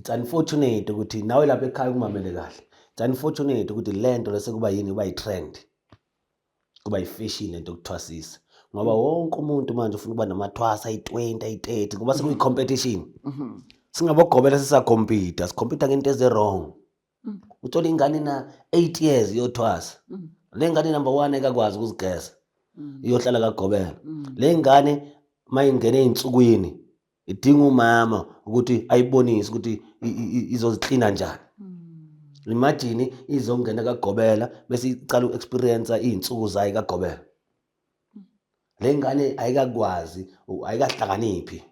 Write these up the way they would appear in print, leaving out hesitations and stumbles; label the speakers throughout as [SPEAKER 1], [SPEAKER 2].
[SPEAKER 1] it's unfortunate ukuthi nawe lapha ekhaya kumamele kahle. It's unfortunate ukuthi lento lese kuba yini kuba i-trend. Kuba i-fashion lento yokuthwasisa. Ngoba wonke umuntu manje ufuna ukuba namathwasa ayi-20 ayi-30 ngoba sekuyi-competition. Singabogobela sisacompete, sicompete ngento ezi-wrong. Uthola ingane na 8 years yothwasa. Le ngane number 1 ekakwazi ukuzigeza. Iyohlala kagobela. Le ngane mayingene einsukwini idinga umama ukuthi ayibonise ukuthi izoziklina njani. Imagine izongena kagobela bese icala uexperience izinsuku zayo kagobela. Le ngane ayikakwazi ayikahlakaniphi.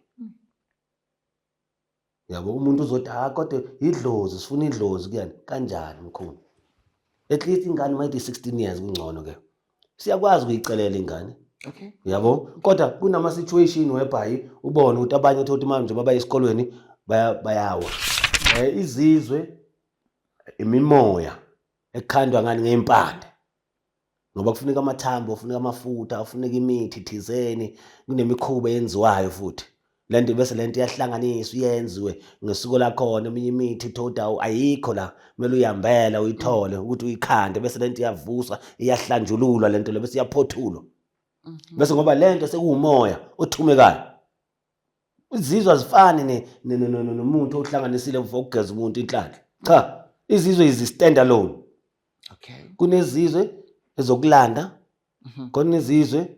[SPEAKER 1] Yabo umuntu uzothi kodwa idlozi sifuna idlozi kuyena kanjani mkhulu. At least ingane mayithi 16 years kungcono ke. Siyakwazi ukuyicelela ingane.
[SPEAKER 2] Okay.
[SPEAKER 1] Yabo kodwa kunama situation whereby ubone ukuthi abanye uthothi manje baba esikolweni bayawa. Izizwe imimoya ekhandwa ngani ngempande. Ngoba kufuneka amathambo, kufuneka amafutha, kufuneka imithi thizeni, kunemikhuba yenziwayo futhi. Lento bese lento iyahlanganiswa iyenziwe ngesuku la khona eminye imithi thoda ayikho la kumele uyihambela uyithole ukuthi uyikhande bese lento iyavuswa iyahlanjululwa lento le bese iyaphothulwa. Bese ngoba lento sekuumoya othumekayo. Izizwe azifani nomuntu ohlanganisile mfo ukugeza umuntu inhlanhla. Cha, izizwe is stand alone.
[SPEAKER 2] Okay.
[SPEAKER 1] Kunezizwe ezokulanda, kunezizwe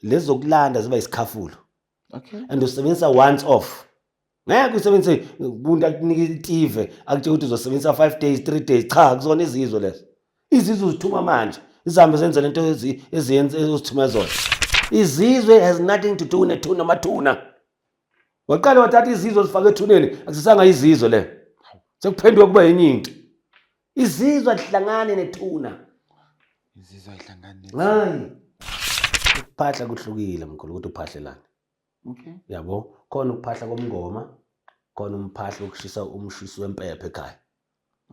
[SPEAKER 1] lezokulanda ziba isikhafulo.
[SPEAKER 2] Okay.
[SPEAKER 1] And usebenzisa once off. Ngeke usebenzise umuntu akunika itive akuthe ukuthi uzosebenzisa 5 days 3 days cha kuzona izizwe lezo. Izizwe uzithuma manje izihambe zenze lento eziyenza ezithuma zona. Izizwe has nothing to do nethuna mathuna. Waqala wathatha izizwe zifake ethuneni akusisanga izizwe le. Sekuphendwe kuba yenye into. Izizwe ahlangane nethuna.
[SPEAKER 2] Izizwe ahlangane.
[SPEAKER 1] Hayi. Ukuphahla kuhlukile mkhulu ukuthi uphahlelane.
[SPEAKER 2] Okay.
[SPEAKER 1] Yabo khona ukuphahla komngoma khona umphahla ukushisa umshiso wempepho ekhaya.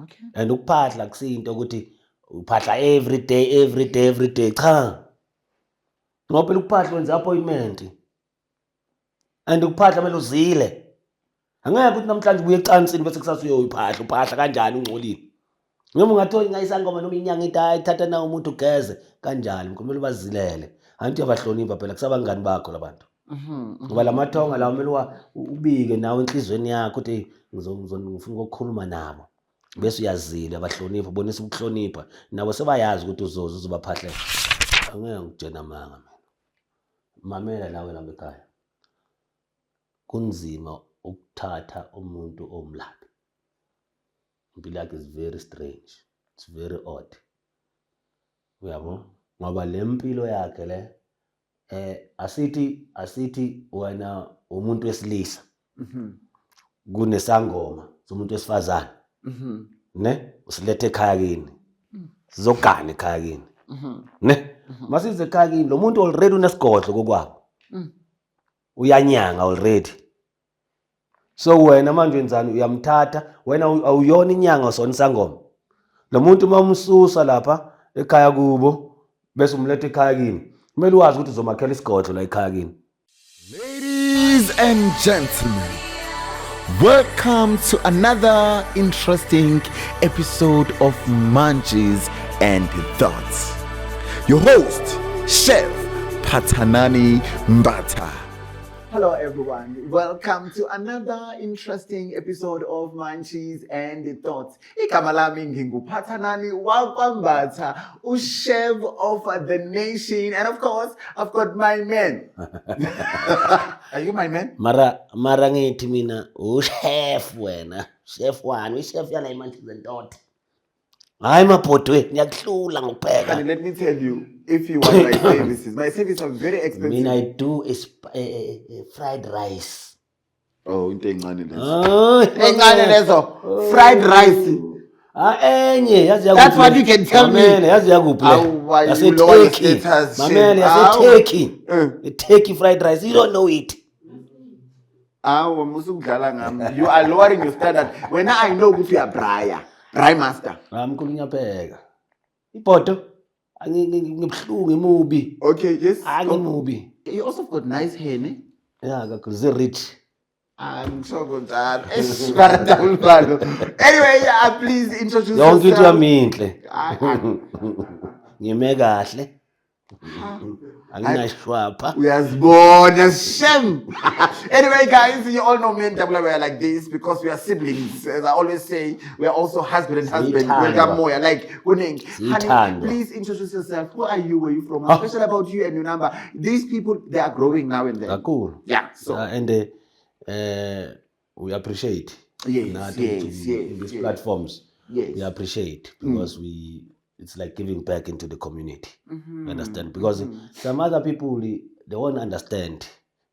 [SPEAKER 2] Okay.
[SPEAKER 1] And ukuphahla akusinto ukuthi uphahla every day cha. Ngoba phela ukuphahla wenza appointment. And ukuphahla kumele uzile. Angeke ukuthi namhlanje ubuye ecansini bese kusasa uyoyiphahla uphahla kanjani ungcolile. Noma ungathola ngayisangoma noma inyanga ithi ayithatha na umuntu ugeze kanjani kumele bazilele. Anti yabahlonipha phela kusabangani bakho labantu. Ngoba lamathonga lawo kumele ubike nawe enhlizweni yakho ukuthi ngifuna ukukhuluma nabo. Bese uyazile abahlonipha bonisa ukuhlonipha nabo sebayazi ukuthi uzobaphahlela. Angeke ngikutshena manga mina. Mamela nawe lapha ekhaya. Kunzima ukuthatha umuntu omlaphi. Impilo yakhe is very strange. It's very odd. Uyabo? Ngoba le mpilo yakhe le asithi wena umuntu wesilisa. Kunesangoma somuntu wesifazane. Ne? Usilethe ekhaya kini. Sizogana ekhaya kini. Ne? Masize ekhaya kini lo muntu already unesigodlo kokwabo. Uyanyanga already. So wena manje wenzani uyamthatha wena awuyona inyanga sona isangoma. Lo muntu mamsusa lapha ekhaya kubo bese umlethe ekhaya kini. Kumele wazi ukuthi uzomakhela isigodlo la ekhaya kini.
[SPEAKER 2] Ladies and gentlemen, welcome to another interesting episode of Munchies and Thoughts. Your host, Chef Phathanani Mbatha. Hello everyone, welcome to another interesting episode of Munchies and Thoughts. Igama lami nginguPhathanani wakwambatha, chef of the nation, and of course, I've got my man. Are you my man?
[SPEAKER 1] Mara ngithi mina chef wena, chef wani, chef yala iMunchies and Thoughts. Hayi mabhodwe ngiyakuhlula ngokupheka.
[SPEAKER 2] And let me tell you, if you want my services are very expensive.
[SPEAKER 1] Mina I do a fried rice.
[SPEAKER 2] Oh, into encane lezo. Encane lezo. Fried rice.
[SPEAKER 1] Enye yazi yakuphi.
[SPEAKER 2] That's what you can tell me.
[SPEAKER 1] Mamela yazi yakuphi le. Yase-Turkey. Mamela yase-Turkey. A Turkey fried rice. You don't know it.
[SPEAKER 2] Musukudlala ngami. You are lowering your standard. When I know ukuthi uyabraya. Braai master.
[SPEAKER 1] Mkhulu ngiyapheka. Ibhodo ngibhlungu imubi.
[SPEAKER 2] Okay, yes.
[SPEAKER 1] Angimubi.
[SPEAKER 2] You also got nice hair, ne?
[SPEAKER 1] Yeah, kakhulu rich.
[SPEAKER 2] Angisho kunjalo. Esibara Double Valo. Anyway, please introduce
[SPEAKER 1] yonke into
[SPEAKER 2] yourself.
[SPEAKER 1] yami inhle ngime kahle anginashwapha.
[SPEAKER 2] Uyazibona shame. Anyway, guys, you all know me and Double are like this because we are siblings. As I always say, we are also husband and husband. Welcome, Moya. Like, honey, please introduce yourself. Who are you? Where are you from? Especially about you and your number. These people, they are growing now and then.
[SPEAKER 1] Cool.
[SPEAKER 2] Yeah. So
[SPEAKER 1] and we appreciate.
[SPEAKER 2] Yes.
[SPEAKER 1] These platforms.
[SPEAKER 2] Yes.
[SPEAKER 1] We appreciate because it's like giving back into the community. You understand? Because some other people they won't understand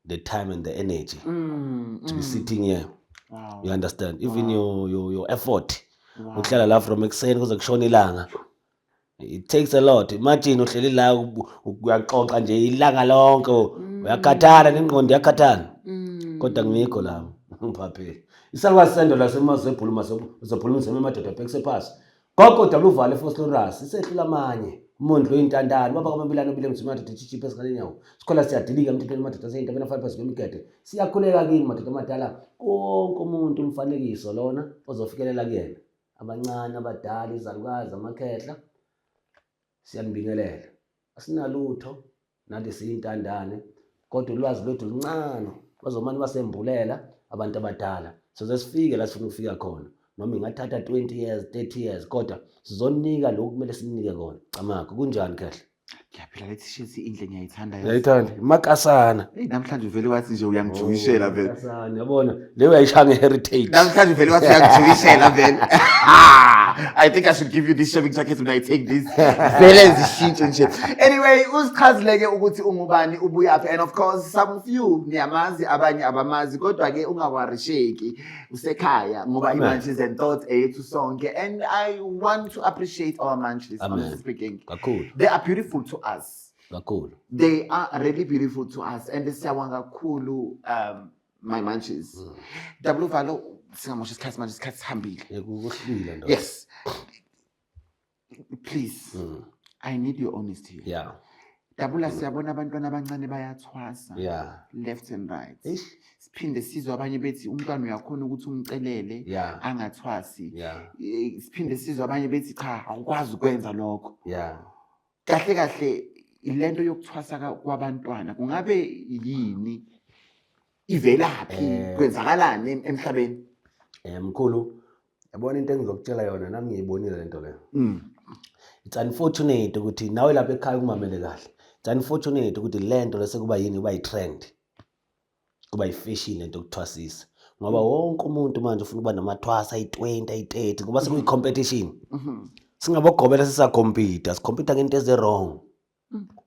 [SPEAKER 1] the time and the energy to be sitting here. Wow. You understand? Even your effort. Uhlala la from ekseni kuze kushona ilanga. It takes a lot. Imagine uhleli la uyaxoxa nje ilanga lonke uyakhathala nengqondo yakhathala. Kodwa ngikho la ngiphaphela. Isalwa sendo la semazebhuluma uzobhuluma semadoda phekse pass. Gogo Double Valo Phosphorus isehlula amanye. Umuntu loyintandane baba kwambilano bile mzimadoda chichipe esikhalenyawo. Sikhola siyadilika emthethweni madoda seyinto 5 kwemigede. Siyakhuleka kini madoda amadala. Konke umuntu umfanekiso lona ozofikelela kuyena. Abancane abadala izalukazi amakhehla. Siyanibingelela. Asinalutho nathi siyintandane kodwa ulwazi lwethu luncane. Bazomani basembulela abantu abadala. So sesifike la sifuna ukufika khona. Noma ingathatha 20 years 30 years kodwa sizonika lokhu kumele sinike kona. Camakho kunjani kahle?
[SPEAKER 2] Ngiyaphila lethi shithi indle ngiyayithanda yazi.
[SPEAKER 1] Ngiyayithanda makasana.
[SPEAKER 2] Namhlanje uvele wathi nje uyangijuyishela vele.
[SPEAKER 1] Makasana yabona le uyayishaya ngeHeritage.
[SPEAKER 2] Namhlanje uvele wathi uyangijuyishela vele. I think I should give you this shaving jacket when I take this. Vele zishintshe nje. Anyway, usichazileke ukuthi ungubani ubuyaphi and of course some of you niyamazi abanye abamazi kodwa ke ungawarisheki usekhaya ngoba iManches and Thoughts ethu sonke and I want to appreciate our Manches honestly speaking. They are beautiful to us. They are really beautiful to us and siyawanga kakhulu my Manches. Double Valo singamosha isikhathi manje isikhathi sihambile. Yes. Please. I need your honesty.
[SPEAKER 1] Yeah.
[SPEAKER 2] Double siyabona abantwana abancane bayathwasa.
[SPEAKER 1] Yeah.
[SPEAKER 2] Left and right. Siphinde sizwe abanye bethi umntwana uyakhona ukuthi umcelele angathwasi. Siphinde sizwe abanye bethi cha awukwazi ukwenza lokho.
[SPEAKER 1] Yeah.
[SPEAKER 2] Kahle ilento yokuthwasa kwabantwana kungabe yini ivelaphi kwenzakalani emhlabeni?
[SPEAKER 1] Mkhulu yabona into engizokutshela yona nami ngiyibonile lento leyo. It's unfortunate ukuthi nawe lapha ekhaya kumamele kahle. It's unfortunate ukuthi lento lese kuba yini kuba yitrend. Kuba yifashion lento yokuthwasisa. Ngoba wonke umuntu manje ufuna ukuba namathwasa ayi20 ayi30 ngoba sekuyi competition. Singabogobela sisacompete, sicompete ngento ezerong.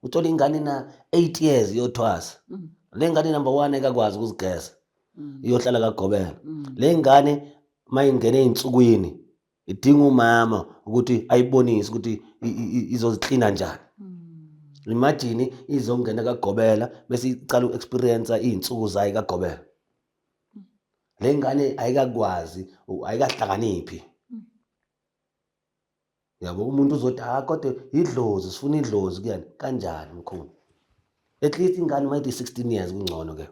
[SPEAKER 1] Uthola ingane na 8 years yothwasa. Le ngane number 1 ekakwazi ukuzigeza. Iyohlala kagobela. Le ngane mayingene einsukwini idinga umama ukuthi ayibonise ukuthi izoziklina njani. Imagine izongena kagobela bese icala uexperience izinsuku zayo kagobela. Le ngane ayikakwazi ayikahlakaniphi. Yabo umuntu uzothi kodwa idlozi sifuna idlozi kuyani kanjani mkhulu. At least ingane mayithi 16 years kungcono ke.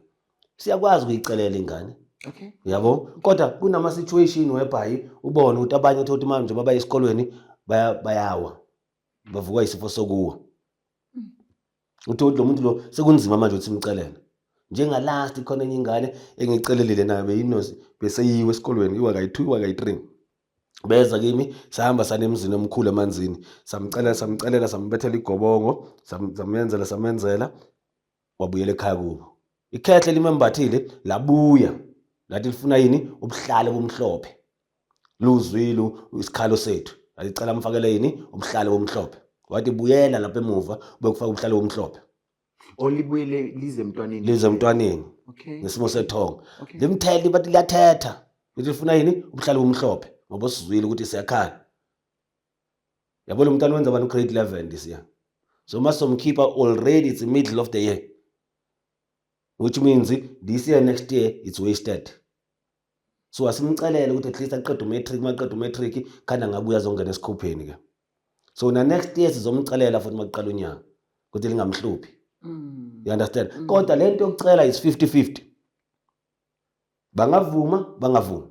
[SPEAKER 1] Siyakwazi ukuyicelela ingane.
[SPEAKER 2] Okay.
[SPEAKER 1] Yabo kodwa kunama situation whereby ubone ukuthi abanye uthi manje baba esikolweni bayawa. Bavukwa isifo sokuwa. Uthi lo muntu lo sekunzima manje ukuthi simcelele. Njenga last khona enye ingane engicelelile nayo beyinosi bese yiwe esikolweni iwa kayi2 iwa kayi3. Beza kimi sahamba sanemzini omkhulu emanzini samcelela sambethela igobongo samenzela wabuyela ekhaya kubo. Ikhehle limembathile labuya lathi lifuna yini ubuhlale bomhlophe. Luzwile isikhalo sethu alicela amfakele yini ubuhlale bomhlophe. Wathi buyela lapha emuva ubekufaka ubuhlale bomhlophe.
[SPEAKER 2] Olibuyele lize
[SPEAKER 1] emntwaneni.
[SPEAKER 2] Okay.
[SPEAKER 1] Ngesimo sethonga. Limtheli bathi liyathetha. Lithi lifuna yini ubuhlale bomhlophe. Ngoba sizwile ukuthi siyakhala. Yabona umntwana wenza abantu grade 11 this year. So must somkhipha already it's the middle of the year. Which means this year next year it's wasted. So asimcelele ukuthi at least aqede umatric maqede umatric khanda ngabuya zongena esikhupheni ke. So na next year sizomcelela futhi maqala unyaka ukuthi lingamhluphi. You understand? Kodwa lento yokucela is 50-50. bangavuma bangavumi.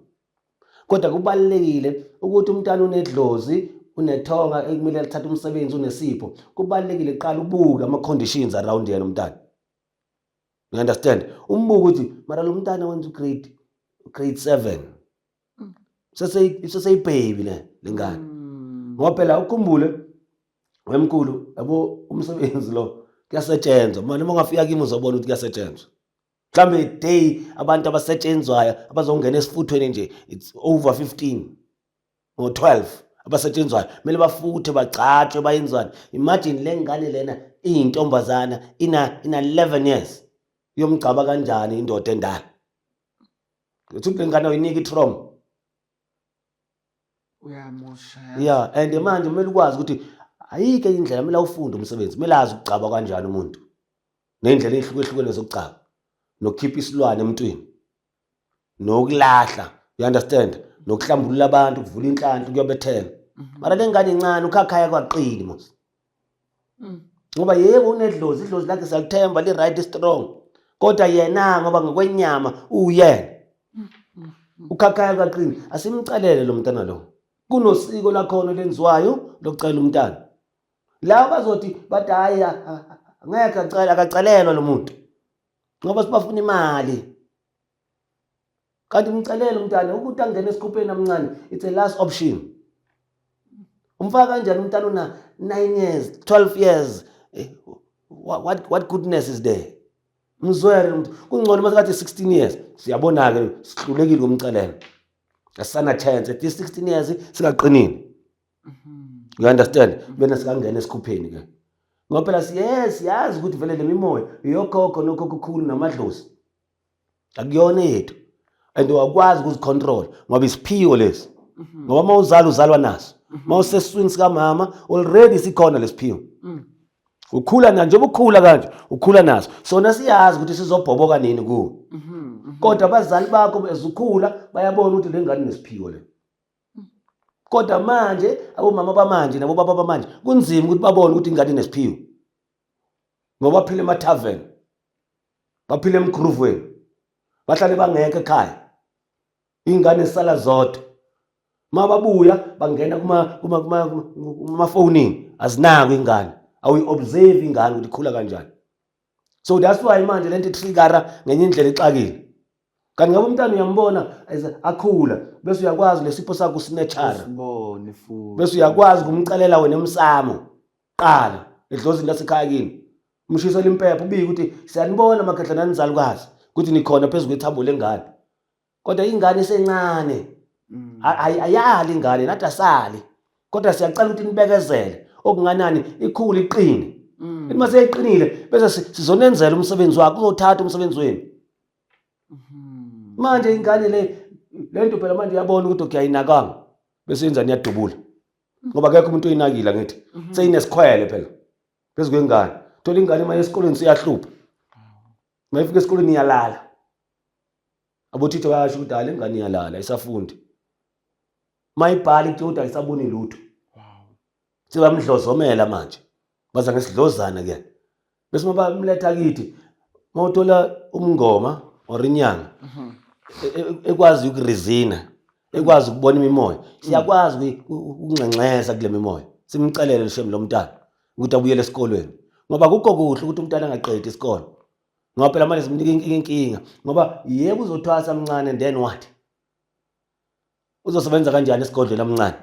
[SPEAKER 1] Kodwa kubalekile ukuthi umntana unedlozi unethonga ekumele lithathe umsebenzi unesipho. Kubalekile qala ubuke ama conditions around yena umntana. You understand? Umbuke ukuthi mara lo mntana wenza grade 7. Sese baby le ngane. Ngoba phela ukhumbule wemkhulu yabo umsebenzi lo kuyasetshenzwa. Manje uma ungafika kimi uzobona ukuthi kuyasetshenzwa. Mhlambe day abantu abasetshenzwayo abazongena esifuthweni nje it's over 15 or 12 abasetshenzwayo kumele bafuthe bagcatshwe bayenzwane. Imagine le ngane lena iyintombazana ina 11 years yomgcaba kanjani indoda endala. Uthi le ngane uyinika itrauma.
[SPEAKER 2] Uyamosha.
[SPEAKER 1] Yeah, and manje kumele ukwazi ukuthi ayike indlela kumele ufunde umsebenzi. Kumele azi ukucaba kanjani umuntu. Nendlela ehlukehlukene zokucaba. Nokukhipha isilwane emntwini. Nokulahla, you understand? Nokuhlambulula abantu, ukuvula inhlanhla kuyobethela. Mara lengane incane ukhakhaya kwaqini mos. Ngoba yebo unedlozi, idlozi lakhe siyakuthemba li right strong. Kodwa yena ngoba ngokwenyama uyena. Ukhakhaya kwaqini, asimcalele lo mntana lo. Kunosiko lakhona lenziwayo lokucela umntana. La bazothi bathi hayi ngeke akacalelwa lo muntu. Ngoba sibafuna imali. Kanti umcalele umntana ukuthi angene esikhupheni amncane, it's a last option. Umfaka kanjani umntana una 9 years, 12 years? What goodness is there? Mzwere umuntu kungcono masikathi 16 years. Siyabona ke sihlulekile kumcalelo. Asana chance at 16 years sikaqinile. You understand? Bena sikangena esikhupheni ke. Ngoba phela siyazi ukuthi vele lemimoya iyokhokho nokhokho khulu namadlozi. Akuyona yethu. And wakwazi ukuzicontrol ngoba isiphiwo lesi. Ngoba mawuzala uzalwa naso. Mawuseswini sika mama already sikhona lesiphiwo. Ukhula na njengoba ukhula kanje ukhula naso. Sona siyazi ukuthi sizobhoboka nini kuwe. Kodwa abazali bakho ezukhula bayabona ukuthi le ngane nesiphiwo le. Kodwa manje abomama bamanje nabo baba bamanje kunzima ukuthi babone ukuthi ingane nesiphiwo. Ngoba baphila emathaveni. Baphila emgruvweni. Bahlale bangeke ekhaya. Ingane sala zodwa. Mababuya bangena kuma phoning azinako ingane. Awuyi-observe ingane ukuthi ikhula kanjani. So that's why manje lento itrigger ngenye indlela exakile. Kanti ngabe umntana uyambona akhula bese uyakwazi lesipho sakho usinetshara.
[SPEAKER 2] Sibone futhi.
[SPEAKER 1] Bese uyakwazi kumcalela wena emsamo. Qala edlozini lasekhaya kini. Umshisela impepho ubike ukuthi siyanibona makadlana nizalukwazi ukuthi nikhona phezulu kwethambo lengane. Kodwa ingane esencane ayali ingane nathi asali. Kodwa siyaqala ukuthi nibekezele okunganani ikhulu iqine. Uma seyiqinile bese sizonenzela umsebenzi wakho uzothatha umsebenzi wenu. Manje ingane lento phela manje yabona ukuthi ukuyayinakanga bese yenza niyadubula. Ngoba akekho umuntu oyinakile ngithi seyinesikhwele phela. Phezulu kwengane. Thola ingane maye esikoleni siyahlupha. Mayifika esikoleni iyalala. Abothithe bayasho ukuthi le ngane iyalala isafundi. Mayibhala ithi ayisaboni lutho. Sebamdlozomela manje. Baza ngesidlozana ke. Bese mabamletha kithi mawuthola umngoma or inyanga. Ekwazi ukurizina, ekwazi ukubona imimoya. Siyakwazi ukungxengxeza kule mimoya. Simcelele lishemi lo mntana ukuthi abuyele esikolweni. Ngoba kukho kuhle ukuthi umntana angaqedi isikole. Ngoba phela manje simnika inkinga ngoba yebo uzothwasa amncane and then what? Uzosebenza kanjani esigodlweni amncane?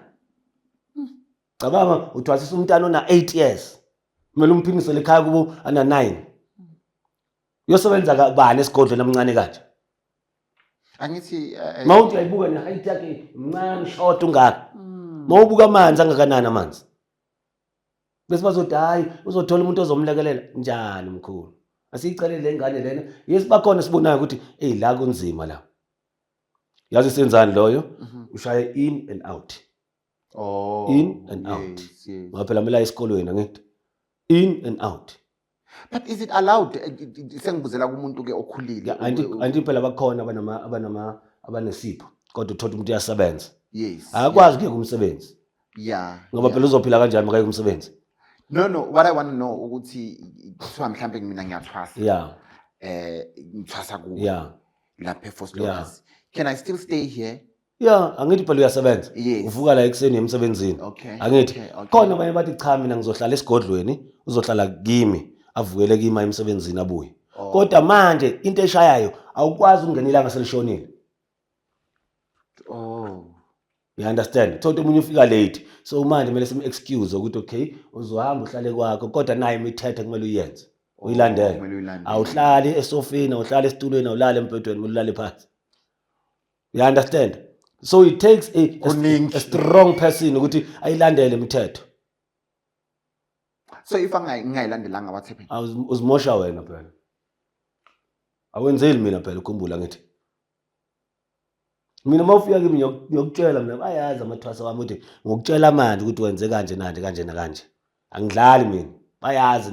[SPEAKER 1] Cabanga uthwasisa umntana ona 8 years. Kumele umphimisele ekhaya kubo ana 9. Uyosebenza kabani esigodlweni amncane kanje?
[SPEAKER 2] Angithi
[SPEAKER 1] Mawuthi uyayibuka ne height yakhe mncane short ungaka. Mawubuka amanzi angakanani amanzi. Bese bazothi hayi uzothola umuntu ozomlekelela njani mkhulu. Asiyicelele lengane lena. Yes bakhona sibonayo ukuthi la kunzima la. Yazi senzani loyo? Ushaya in and out.
[SPEAKER 2] Oh.
[SPEAKER 1] In and out.
[SPEAKER 2] Yes.
[SPEAKER 1] Ngoba phela mela esikolweni ngithi in and out.
[SPEAKER 2] But is it allowed? Sengibuzela kumuntu ke okhulile.
[SPEAKER 1] Anti phela bakhona abanesipho kodwa uthola umuntu uyasebenza.
[SPEAKER 2] Yes.
[SPEAKER 1] Akwazi ke kumsebenzi.
[SPEAKER 2] Yeah.
[SPEAKER 1] Ngoba phela uzophila kanjani makaye kumsebenzi?
[SPEAKER 2] No, what I want to know ukuthi kuthiwa mhlambe mina ngiyathwasa.
[SPEAKER 1] Yeah.
[SPEAKER 2] Ngithwasa kuwe.
[SPEAKER 1] Yeah.
[SPEAKER 2] lapha eForce Logos. Can I still stay here?
[SPEAKER 1] Yeah, angithi phela uyasebenza.
[SPEAKER 2] Yes.
[SPEAKER 1] Uvuka la ekseni emsebenzini.
[SPEAKER 2] Okay,
[SPEAKER 1] Angithi
[SPEAKER 2] okay.
[SPEAKER 1] khona abanye bathi cha mina ngizohlala esigodlweni, uzohlala kimi, avukele kimi emsebenzini abuye. Kodwa manje into eshayayo awukwazi ukungena ilanga selishonile.
[SPEAKER 2] Oh.
[SPEAKER 1] You understand? Thothi umunye ufika late. So manje kumele sim-excuse ukuthi okay, uzohamba uhlale kwakho kodwa nayo imithetho kumele uyenze. Uyilandele. Awuhlali esofeni, awuhlali esitulweni, awulali embhedweni, ulale phansi. You understand? So it takes a strong person ukuthi ayilandele imithetho.
[SPEAKER 2] So if ngingayilandelanga what's happening?
[SPEAKER 1] Uzimosha wena phela. Awenzeli mina phela ukhumbula ngithi. Mina mawufika kimi ngiyokutshela mina bayazi amathwasa wami ukuthi ngokutshela manje ukuthi wenze kanje nanje kanje nakanje. Angidlali mina. Bayazi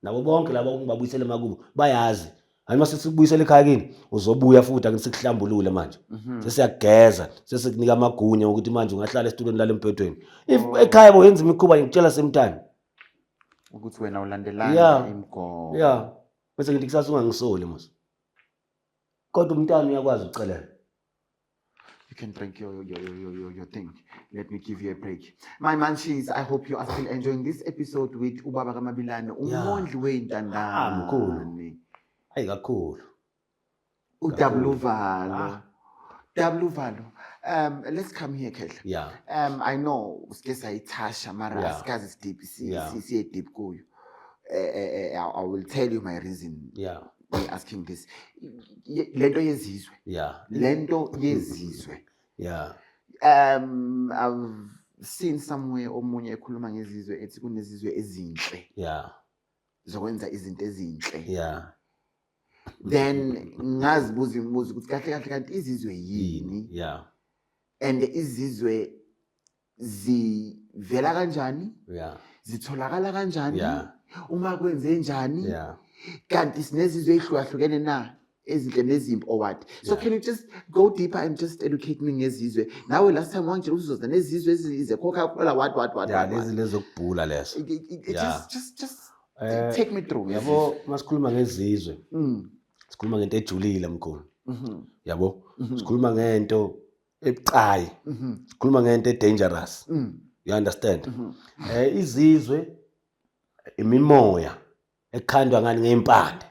[SPEAKER 1] nabo bonke labo ngibabuyisele emakubo bayazi. Hayi mase sikubuyisela ekhaya kini uzobuya futhi akusikuhlambulule manje. Sesiyageza, sesikunika amagunya ukuthi manje ungahlala esitulweni lala embhedweni. If ekhaya boyenza imikhuba ngikutshela semntani.
[SPEAKER 2] Ukuthi wena ulandelana imigomo.
[SPEAKER 1] Yeah. Bese ngithi kusasa ungangisoli mos. Kodwa umntana uyakwazi ukucelela.
[SPEAKER 2] You can drink your thing. Let me give you a break. My munchies, I hope you are still enjoying this episode with Ubaba Kamabilane. Umondli wentandane.
[SPEAKER 1] Mkhulu. Hayi kakhulu.
[SPEAKER 2] uDouble Valo. Double Valo. Let's come here, Kehla.
[SPEAKER 1] Yeah.
[SPEAKER 2] I know sike sayitasha mara asikazi sideep siye deep kuyo. I will tell you my reason.
[SPEAKER 1] Yeah.
[SPEAKER 2] Asking this. Lento yezizwe.
[SPEAKER 1] Yeah.
[SPEAKER 2] Lento yezizwe.
[SPEAKER 1] Yeah.
[SPEAKER 2] I've seen somewhere omunye ekhuluma ngezizwe ethi kunezizwe ezinhle.
[SPEAKER 1] Yeah.
[SPEAKER 2] Zokwenza izinto ezinhle.
[SPEAKER 1] Yeah.
[SPEAKER 2] Then ngazibuza imibuzo ukuthi kahle kahle kanti izizwe yini?
[SPEAKER 1] Yeah.
[SPEAKER 2] And izizwe zivela kanjani?
[SPEAKER 1] Yeah.
[SPEAKER 2] Zitholakala kanjani?
[SPEAKER 1] Yeah.
[SPEAKER 2] Uma kwenze njani?
[SPEAKER 1] Yeah.
[SPEAKER 2] Kanti sinezizwe ehlukahlukene na ezinhle nezimpi or what? So can you just go deeper and just educate me ngezizwe? Nawe last time wangitshela uzoza nezizwe ezize Coca-Cola what?
[SPEAKER 1] Yeah, lezi zokubhula leso.
[SPEAKER 2] Just take me through.
[SPEAKER 1] Yabo masikhuluma ngezizwe. Sikhuluma ngento ejulile mkhulu. Yabo. Sikhuluma ngento ebucayi. Sikhuluma ngento edangerous. You understand? Izizwe imimoya ekhandwa ngani ngempande.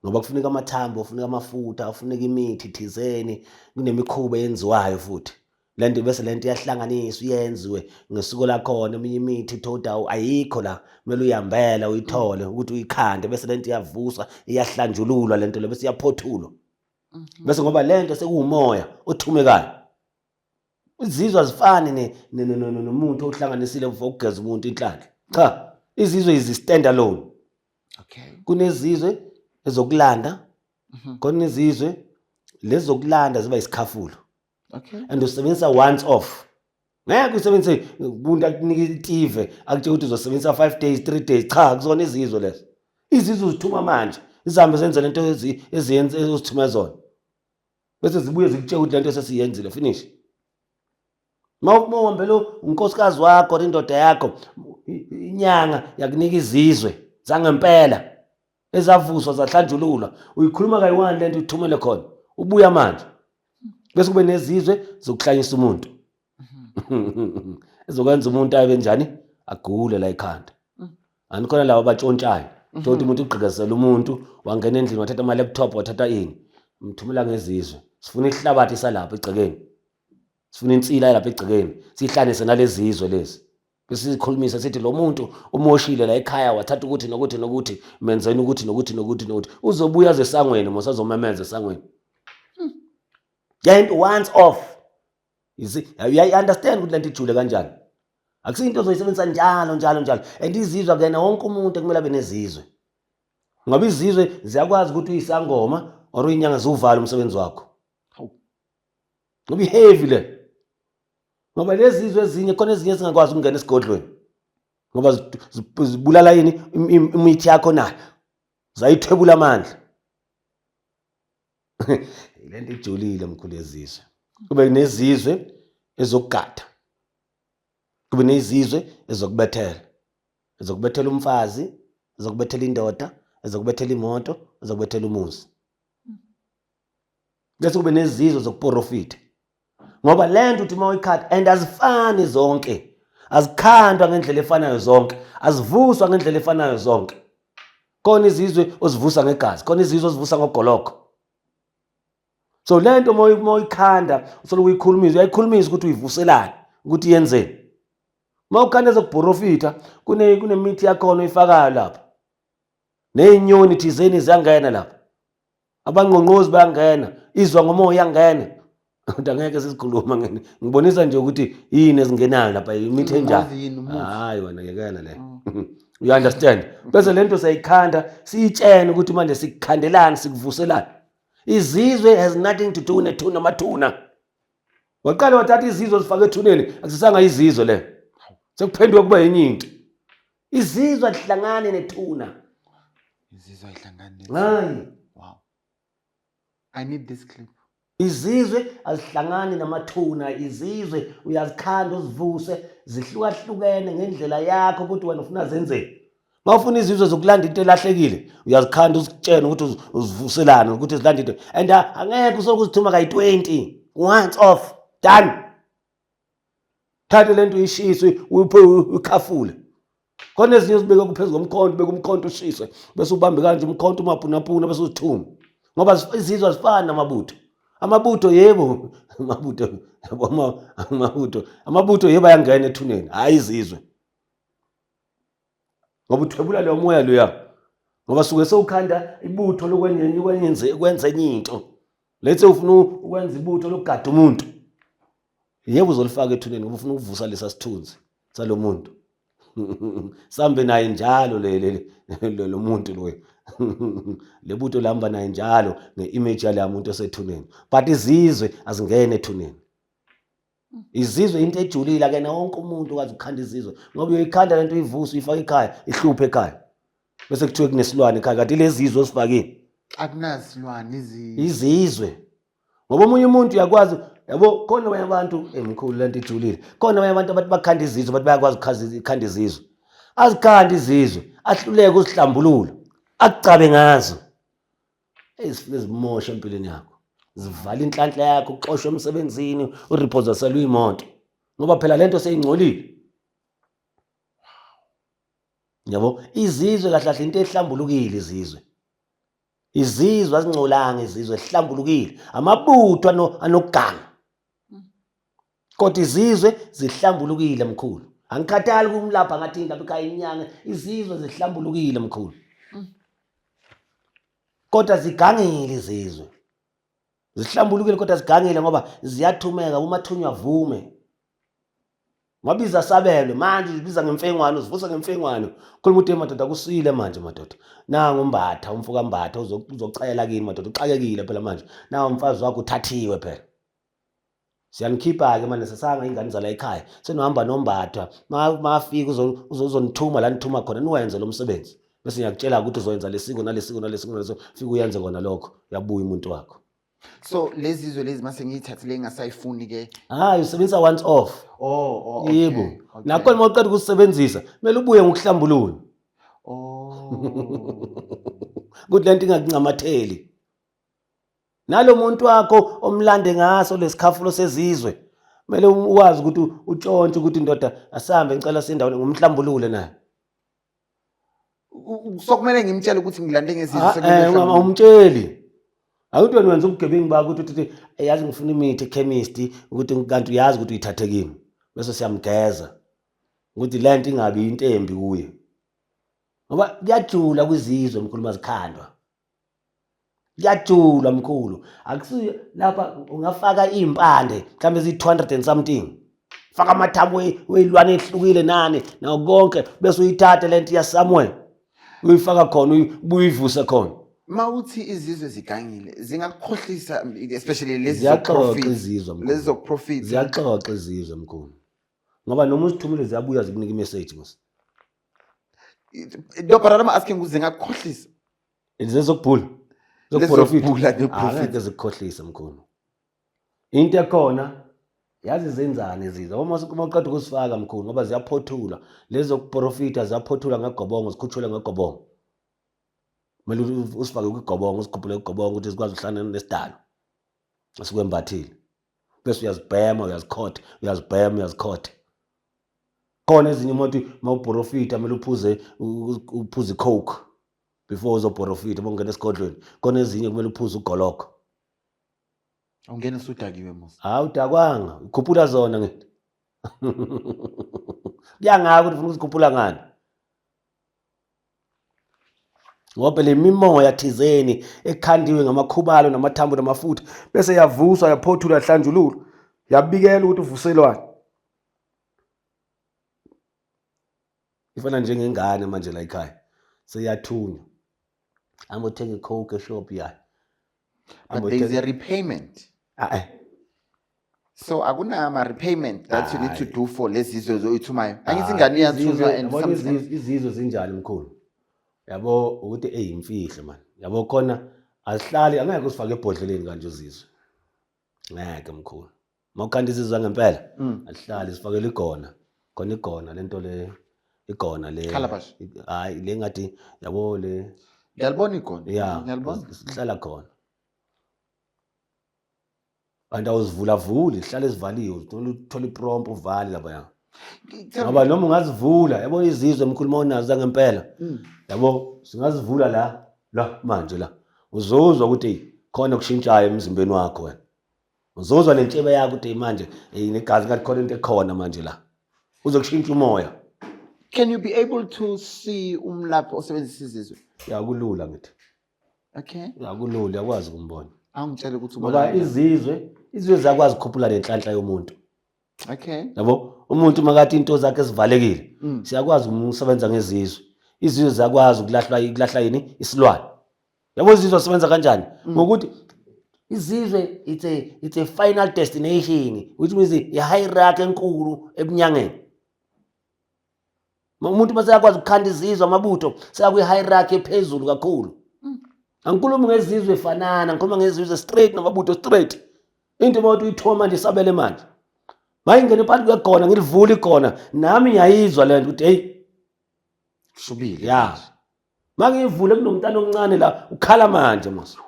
[SPEAKER 1] Ngoba kufuneka amathambo, kufuneka amafutha, kufuneka imithi thizeni, kunemikhuba yenziwayo futhi. Lento bese lento iyahlanganiswa iyenziwe ngesuku lakhona eminye imithi thoda ayikho la kumele uyihambela uyithole ukuthi uyikhande bese lento iyavuswa iyahlanjululwa lento bese iyaphothulwa. Bese ngoba lento sekuumoya othumekayo. Izizwe azifani nomuntu ohlanganisile ukugeza umuntu inhlanhla. Cha, izizwe is stand alone.
[SPEAKER 2] Okay.
[SPEAKER 1] Kunezizwe ezokulanda, kunezizwe lezokulanda ziba isikhafulo.
[SPEAKER 2] Okay.
[SPEAKER 1] And usebenzisa once off. Ngeke usebenzise umuntu akunika itive akuthe ukuthi uzosebenzisa 5 days 3 days cha kuzona izizwe lezo. Izizwe uzithuma manje izihambe zenze lento eziyenza ezithuma zona. Bese zibuye zikutshela ukuthi lento sesiyenzile finish. Mawuhambela unkosikazi wakho indoda yakho inyanga yakunika izizwe zangempela ezavuswa zahlanjululwa uyikhuluma kayi-1 lento uthumele khona ubuya manje bese kube nezizwe zokuhlanyisa umuntu ezokwenza umuntu abe njani agule la ekhanda anikhona labo abatshontshayo thothi umuntu uqhigezela umuntu wangena endlini wathatha ama laptop wathatha ini umthumela ngezizwe sifuna ihlabathi salapha egcekeni sifuna insila lapha egcekeni sihlanise nalezizwe lezi bese sikhulumisa sithi lo muntu umoshile la ekhaya wathatha ukuthi nokuthi menzeni ukuthi nokuthi uzobuya zesangweni mosazomemeza esangweni. Yeah, once off. You see, you understand ukuthi lento ijule kanjani. Akusinto ozoyisebenzisa njalo. And izizwe akena wonke umuntu kumele abe nezizwe. Ngoba izizwe ziyakwazi ukuthi uyisangoma or uyinyanga ziwuvala umsebenzi wakho. Ngoba heavy le. Ngoba lezi izizwe ezinye khona ezinye singakwazi ukungena esigodlweni. Ngoba zibulala yini imithi yakho nayo. Zayithwebula amandla. Lento ijulile mkhulu yezizwe. Kube nezizwe ezokugada. Kube nezizwe ezokubethela. Ezokubethela umfazi, ezokubethela indoda, ezokubethela imoto, ezokubethela umuzi. bese kube nezizwe zokuprofita. Ngoba lento uthi mayikhanda and azifani zonke. Azikhandwa ngendlela efanayo zonke, azivuswa ngendlela efanayo zonke. Khona izizwe ozivusa ngegazi, khona izizwe ozivusa ngogoloko. So lento moyikhanda usolo uyikhulumisa, uyayikhulumisa ukuthi uyivuselane, ukuthi yenzeni. Mawukhanda ezokuprofita kunemithi yakhona oyifakayo lapha. Nezinyoni thizeni ziyangena lapha. Abangqongqozi bayangena, izwa ngomoya iyangena. Kodwa ngeke sizikhuluma ngibonisa nje ukuthi yini ezingenayo lapha imithi enjani. Hayi wena yekela le. You understand? Bese lento sayikhanda siyitshene ukuthi manje sikukhandelana sikuvuselana. Izizwe has nothing to do nethuna amathuna. Waqala wathatha izizwe zifake ethuneni, akusisanga izizwe le. Sekuphendwe kuba yenye into. Izizwe azihlangane nethuna.
[SPEAKER 2] Izizwe ayihlangane.
[SPEAKER 1] Hayi.
[SPEAKER 2] Wow. I need this clip.
[SPEAKER 1] Izizwe azihlangani namathuna, izizwe uyazikhanda uzivuse zihlukahlukene ngendlela yakho ukuthi wena ufuna zenzeni. Mawufuna izizwe zokulanda into elahlekile uyazikhanda uzitshene ukuthi uzivuselane ukuthi zilanda into and angeke usokuzithuma kayi20 once off done. Thathe lento uyishiswe ukhafule. Khona ezinye uzibeke kuphezulu komkhonto beka umkhonto ushiswe bese ubambe kanje umkhonto umaphuna bese uzithuma. Ngoba izizwe azifani namabutho. Amabutho yebo, amabutho yebo ayangena ethuneni, hayi izizwe. Ngoba uthwebula leyo moya loya. Ngoba suke sewukhanda ibutho lokwenza enye into. Lethe ufuna ukwenza ibutho lokugada umuntu. Yebo uzolifaka ethuneni ngoba ufuna ukuvusa lesa sithunzi salo muntu. Sambe naye njalo lo muntu lo. Lebutho lihamba naye njalo ngeimage yale muntu osethuneni. But izizwe azingene ethuneni. Izizwe into ejulile akena wonke umuntu okwazi ukukhanda izizwe. Ngoba uyikhanda lento uyivusa uyifaka ekhaya, ihluphe ekhaya. Bese kuthiwe kunesilwane ekhaya kanti lezi izizwe osifakile.
[SPEAKER 2] Akunasilwane
[SPEAKER 1] izizwe. Ngoba omunye umuntu uyakwazi yabo khona abanye abantu emkhulu lento ijulile. Khona abanye abantu abathi bakhanda izizwe bathi bayakwazi ukukhanda izizwe. Azikhanda izizwe, ahluleke uzihlambulula. Akucabe ngazo. Ezifike zimosha empilweni yakho. Zivala inhlanhla yakho, uxoshwe emsebenzini, uriphozaselwe imoto. Ngoba phela lento seyingcolile. Yabo, izizwe kahle into ehlambulukile izizwe. Izizwe azingcolanga izizwe ehlambulukile. Amabutho anokuganga. Kodwa izizwe zihlambulukile mkhulu. Angikhathali kumlapha ngathi indaba ekhaya inyanga, izizwe zihlambulukile mkhulu. Kodwa zigangile izizwe. Zihlambulukile kodwa zigangile ngoba ziyathumeka umathunywa avume. Mabiza sabelwe manje zibiza ngemfengwane uzivusa ngemfengwane. Khuluma ukuthi madoda kusile manje madoda. Nangu umbatha umfuka mbatha uzochela kini madoda uxakekile phela manje. Nawo umfazi wakho uthathiwe phela. Siyanikhipha ke manje sesanga ingane zala ekhaya. Senohamba nombatha. Mafika uzonithuma la nithuma khona niwenze lo msebenzi. Bese ngiyakutshela ukuthi uzoyenza lesiko nalesiko fika uyenze kona lokho. Yabuya umuntu wakho.
[SPEAKER 2] So lezi izwe lezi mase ngiyithathile engasayifuni ke.
[SPEAKER 1] Hayi usebenzisa once off.
[SPEAKER 2] Okay.
[SPEAKER 1] Yebo. Nakho mawuqeda ukusebenzisa, kumele ubuye ngokuhlambulula. Kuthi lento ingakuncamatheli. Nalo muntu wakho omlande ngaso lesikhafulo sezizwe. Kumele uwazi ukuthi utshontshe ukuthi indoda asambe ngicela sendaweni ngumhlambulule naye.
[SPEAKER 2] Sokumele ngimtshele ukuthi ngilande ngezizwe sekumele.
[SPEAKER 1] Umtsheli. Awuthi wena wenza ubugebengu bakho ukuthi yazi ngifuna imithi ekhemist ukuthi kanti uyazi ukuthi uyithathe kimi. Bese siyamgeza. Ukuthi lento ingabi into embi kuye. Ngoba kuyajula kwizizwe mkhulu mazikhandwa. Kuyajula mkhulu. Akusi lapha ungafaka impande mhlambe zi200 and something. Faka amathambo weyilwane ehlukile nani nawo konke bese uyithatha lento ya somewhere. Uyifaka khona ubuyivusa khona.
[SPEAKER 2] Mawuthi izizwe zigangile zingakukhohlisa especially lezi
[SPEAKER 1] zokuprofit izizwe mkhulu.
[SPEAKER 2] Lezi zokuprofit
[SPEAKER 1] Ziyaxoxa izizwe mkhulu. Ngoba noma uzithumile ziyabuya zikunika imessage mos.
[SPEAKER 2] No, but I'm asking ukuthi zingakukhohlisa.
[SPEAKER 1] Zezokubhula.
[SPEAKER 2] Zokubhula
[SPEAKER 1] Angeke zikukhohlisa mkhulu. Into ekhona yazi zenzani izizwe. Uma uqeda ukusifaka mkhulu ngoba ziyaphothula. Lezi zokuprofita ziyaphothula ngegobongo zikhutshule ngegobongo. Kumele usifake kwigobongo usikhuphule kwigobongo ukuthi sikwazi ukuhlangana nesidalo. Asikwembathile. Bese uyazibhema, uyazikhotha. Khona ezinye imoto mawuprofita kumele uphuze icoke before uzoprofita bongena esigodlweni. Khona ezinye kumele uphuze ugoloko.
[SPEAKER 2] Ungena usudakiwe musa.
[SPEAKER 1] Hawu udakwanga, ukhuphula zona ngithi. Kuyangaka ukuthi ufuna ukukhuphula ngani. Ngoba le mimoya thizeni ekhandiwe ngamakhubalo namathambo namafutha bese yavuswa yaphothula yahlanjululwa yabikela ukuthi uvuselwane. Ifana njengengane manje la ekhaya seyathunywa. Hamba uthenga icoke eshop yayo.
[SPEAKER 2] But there is a repayment. So akuna repayment that you need to do for lezi izizwe zoyithumayo. Angithi ingane iyathunywa and sometimes
[SPEAKER 1] izizwe zinjani mkhulu. Yabo ukuthi imfihle man. Yabo khona asihlali angeke usifake ebhodleleni kanje uzizwe. Ngeke mkhulu. Mawukhanda izizwe ngempela. Asihlali sifakele igona. Khona igona lento le igona le.
[SPEAKER 2] Calabash.
[SPEAKER 1] Hayi le ngathi yabo le.
[SPEAKER 2] Ngiyalibona igona.
[SPEAKER 1] Yeah.
[SPEAKER 2] Ngiyalibona.
[SPEAKER 1] Sihlala khona. Anda uzivula sihlale sivaliwe uthola iprompt uvali lapha ya. Ngoba noma ungazivula yabo izizwe emkhuluma onazo ngempela. Yabo singazivula la manje la. Uzozwa ukuthi khona kushintshayo emzimbeni wakho wena. Uzozwa lentshebe yakho ukuthi manje inegazi ngathi khona into ekhona manje la. Uzokushintsha umoya.
[SPEAKER 2] Can you be able to see umlaphi osebenzisa izizwe?
[SPEAKER 1] Yakulula ngithi.
[SPEAKER 2] Okay.
[SPEAKER 1] Yakulula yakwazi ukumbona.
[SPEAKER 2] Angitshela ukuthi
[SPEAKER 1] Ngoba izizwe zakwazi ukukhuphula lenhlanhla yomuntu.
[SPEAKER 2] Okay.
[SPEAKER 1] Yabo umuntu makathi into zakhe sivalekile siyakwazi ukusebenza ngezizwe. Izizwe zakwazi ukulahla yini isilwane. Yabo izizwe sisebenza kanjani? Ngokuthi izizwe it's a final destination which means a hierarchy enkulu ebunyangeni. Umuntu bese yakwazi ukukhanda izizwe amabutho seyakuyi hierarchy ephezulu kakhulu. Angikhulumi ngezizwe efanana, ngikhuluma ngezizwe straight namabutho straight. Into mawuthi uyithoma nje isabele manje. Mayingene phakathi kwegona ngilivula igona nami ngiyayizwa lento ukuthi hey
[SPEAKER 2] shubile.
[SPEAKER 1] Yeah. Mangivule kunomntana omncane la ukhala manje mos.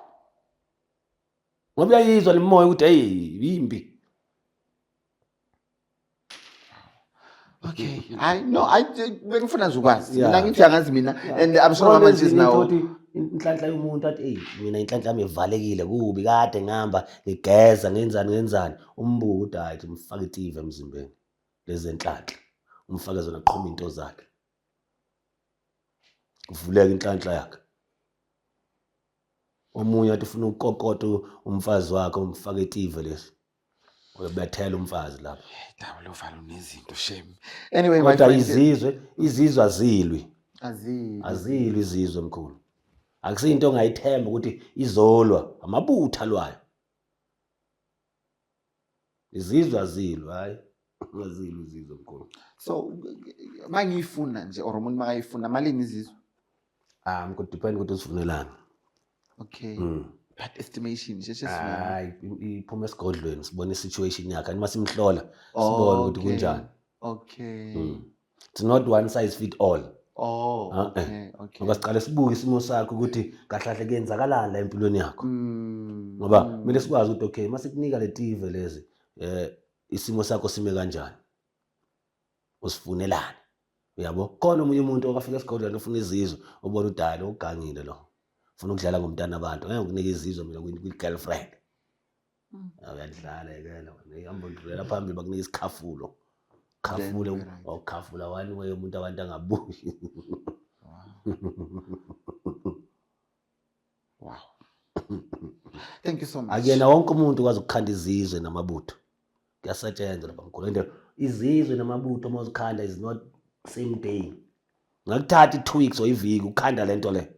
[SPEAKER 1] Ngoba uyayizwa lemoya ukuthi hey imbi.
[SPEAKER 2] Okay. I bengifuna nje ukwazi. Mina ngithi angazi mina and I'm sure manje is now.
[SPEAKER 1] Inhlanhla yomuntu athi hey mina inhlanhla yami evalekile kubi kade ngihamba ngigeza ngenzani umbuko uthi hayi mfaka iTV emzimbeni lezi enhlanhla umfake zona qhuma into zakhe uvuleka inhlanhla yakhe omunye athi ufuna ukukokota umfazi wakhe umfake iTV lesi uyabethela umfazi lapha
[SPEAKER 2] double oval unezinto shame. Anyway my
[SPEAKER 1] kodwa
[SPEAKER 2] friend
[SPEAKER 1] izizwe azilwi izizwe mkhulu. Akusinto ongayithemba ukuthi izolwa amabutha alwayo. Izizwe azilwa hayi ngazilwa izizwe mkhulu.
[SPEAKER 2] So mangiyifuna nje or umuntu makayifuna malini izizwe?
[SPEAKER 1] Ku depend ukuthi usifunelani.
[SPEAKER 2] Okay. But estimation sheshe
[SPEAKER 1] hayi iphuma esigodlweni sibone situation yakhe ani masimhlola sibone ukuthi kunjani.
[SPEAKER 2] Okay.
[SPEAKER 1] It's not one size fit all.
[SPEAKER 2] Okay.
[SPEAKER 1] Ngoba siqale sibuke isimo sakho ukuthi kahlahle kuyenzakalani la empilweni yakho. Ngoba kumele sikwazi ukuthi okay masikunika le TV lezi isimo sakho sime kanjani. Usifunelani. Uyabo? Khona umunye umuntu okafika esigodlweni ufuna izizwe ubona udala ugangile lo. Ufuna ukudlala ngomntana abantu ngeke ukunika izizwe mina kwi-girlfriend. Uyadlala yekela ihamba udlulela phambili bakunika isikhafulo. Khafula wani way umuntu abantu angabuyi.
[SPEAKER 2] Wow. Thank you so much.
[SPEAKER 1] Akuyena wonke umuntu ukwazi ukukhanda izizwe namabutho. Kuyasetshenzwa lapha mkhulu. Into izizwe namabutho mawuzikhanda is not same day. Ngakuthatha 2 weeks or iviki ukukhanda lento le.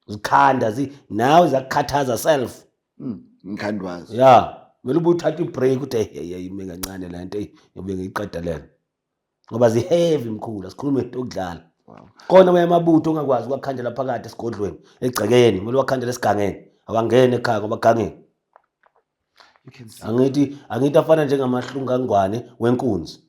[SPEAKER 1] Uzikhanda nawe zakukhathaza self.
[SPEAKER 2] Ngikhandwazi.
[SPEAKER 1] Yeah. Kumele ubuthatha ibreak uthi hey ime kancane la nto ngiyobe ngiyiqeda lena. Ngoba heavy mkhulu asikhulume into okudlala. Khona bayamabutho ongakwazi ukukhandela phakathi esigodlweni egcekeni kumele wakhandela esigangeni awangene ekhaya ngoba gangeni.
[SPEAKER 2] You can see.
[SPEAKER 1] Angithi afana njengamahlunga ngwane wenkunzi.